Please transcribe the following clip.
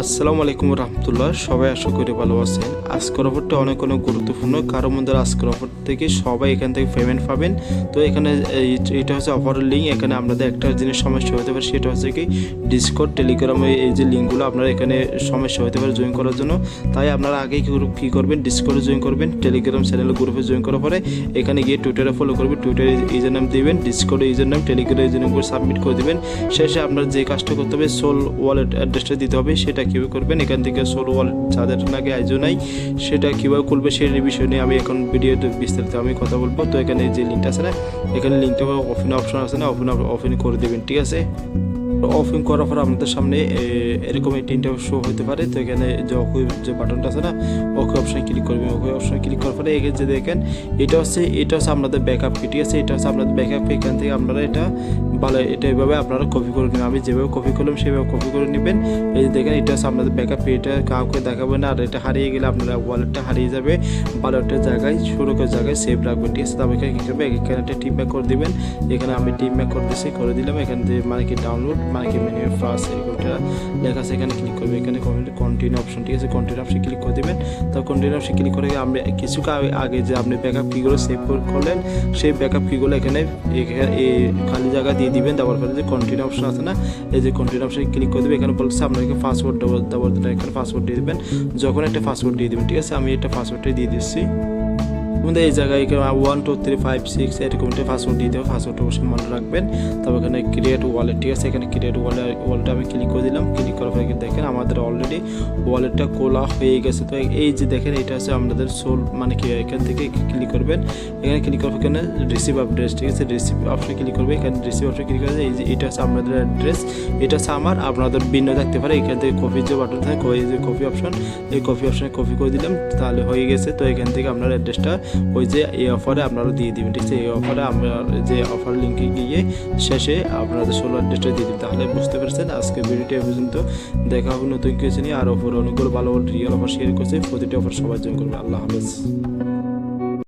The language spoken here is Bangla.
আসসালামু আলাইকুম রহমতুল্লাহ। সবাই আশা করি ভালো আছেন। আজকের অফারটা অনেক গুরুত্বপূর্ণ, কারণ মধ্যে আজকের অফার থেকে সবাই এখান থেকে পেমেন্ট পাবেন। তো এখানে এটা হচ্ছে অফারের লিঙ্ক। এখানে আপনাদের একটা জিনিস সমস্যা হতে পারে, সেটা হচ্ছে কি ডিসকর্ড, টেলিগ্রামে এই যে লিঙ্কগুলো আপনারা এখানে সমস্যা হতে পারে জয়েন করার জন্য। তাই আপনারা আগে কী করবেন, ডিসকর্ডে জয়েন করবেন, টেলিগ্রাম চ্যানেল গ্রুপে জয়েন করার পরে এখানে গিয়ে টুইটারে ফলো করবেন, টুইটারে ইউজার নাম দিবেন, ডিসকর্ডে ইউজার নাম, টেলিগ্রামে ইউজার নাম করে সাবমিট করে দেবেন। শেষে আপনার যে কাজটা করতে হবে, সোল ওয়ালেট অ্যাড্রেসটা দিতে হবে। সেটা কীভাবে করবেন, এখান থেকে সোল ওয়ালেট যাদের নাকি আইজো নাই সেটা কীভাবে খুলবে সেই বিষয় নিয়ে আমি এখন ভিডিওতে বিস্তারিত আমি কথা বলবো। তো এখানে যে লিঙ্কটা আছে না, এখানে লিঙ্কটা ওপেন অপশন আছে না, ওপেন করে দেবেন, ঠিক আছে। ওপেন করার পর আপনাদের সামনে এরকম একটি ইন্টারভিউ শো হতে পারে। তো এখানে যে বাটনটা আছে না, ওকে অপশানে ক্লিক করবেন। ওকে অপশানে ক্লিক করার পরে এখানে যে দেখেন এটা হচ্ছে আপনাদের ব্যাকআপ কি, ঠিক আছে। এটা হচ্ছে আপনাদের ব্যাকআপ। এখান থেকে আপনারা এটা এইভাবে আপনারা কপি করে নেবেন। আমি যেভাবে কপি করলাম সেভাবে কপি করে নেবেন। এই যে দেখেন এটা হচ্ছে আপনাদের ব্যাকআপ। এটা কাউকে দেখাবেন না, আর এটা হারিয়ে গেলে আপনারা ওয়ালেটটা হারিয়ে যাবে, ওয়ালেটের জায়গায় সুরক্ষার জায়গায় সেভ রাখবেন, ঠিক আছে। তবে এখানে কী করবে, এখানে একটা টিম ব্যাক করে দেবেন। এখানে আমি টিম ব্যাক করে দিলাম। এখান থেকে মানে কি ডাউনলোড মানে কি মেনু ফার্স্ট এগুলোটা লেখা আছে, এখানে ক্লিক করবে। এখানে কন্টিনিউ অপশন, ঠিক আছে, কন্টিনিউ অপশন ক্লিক করে দেবেন। তো কন্টিনিউ অপশন ক্লিক করে আমরা কিছু আগে যে আপনি ব্যাকআপ কিগুলো সেভ করলেন সেই ব্যাকআপ কিগুলো এখানে খালি জায়গা দিয়ে দিবেন। দেওয়ার পরে যে কন্টিনিউ অপশন আছে না, এই যে কন্টিনিউ অপশন ক্লিক করে দেবে। এখানে বলছে আপনাকে পাসওয়ার্ড দেওয়ার জন্য এখানে পাসওয়ার্ড দিয়ে দেবেন। যখন একটা পাসওয়ার্ড দিয়ে দেবেন, ঠিক আছে। আমি এটা পাসওয়ার্ডটাই দিয়ে দিচ্ছি। এই জায়গায় 1 2 3 5 6 এরকম একটা পাসওয়ার্ড দিয়ে দেবো। পাসওয়ার্ডটা অবশ্যই মনে রাখবেন। তবে এখানে ক্রিয়েট ওয়ালেট, ঠিক আছে। এখানে ক্রিয়েট ওয়ালেটটা আমি ক্লিক করে দিলাম। ক্লিক করার পরে দেখেন আমাদের অলরেডি ওয়ালেটটা খোলা হয়ে গেছে। তো এই যে দেখেন এটা হচ্ছে আমাদের সোল মানে কি, এখান থেকে ক্লিক করবেন। এখানে ক্লিক করবে, এখানে রিসিভ অ্যাড্রেস, ঠিক আছে। রিসিভ অপশনে ক্লিক করবে। এখানে রিসিভ অপশনে ক্লিক করে এই যে এটা হচ্ছে আপনাদের অ্যাড্রেস, এটা হচ্ছে আমার, আপনাদের ভিন্ন থাকতে পারে। এখান থেকে কপি যে বাটন থাকে, এই যে কপি অপশন, এই কপি অপশনে কপি করে দিলাম, তাহলে হয়ে গেছে। তো এখান থেকে আপনার অ্যাড্রেসটা ওই যে এই অফারে আপনারা দিয়ে দিবেন, ঠিক আছে। এই অফারে আমরা যে অফার লিঙ্কে গিয়ে শেষে আপনাদের সোল অ্যাড্রেসটা দিয়ে দিবেন। তাহলে বুঝতে পারছেন আজকে ভিডিওটি পর্যন্ত। দেখা হবে নতুন কিছু নিয়ে। আর অফার অনেকগুলো ভালো রিয়েল অফার শেয়ার করছে। প্রতিটি অফার সবাই জয়েন করবে। আল্লাহ হাফেজ।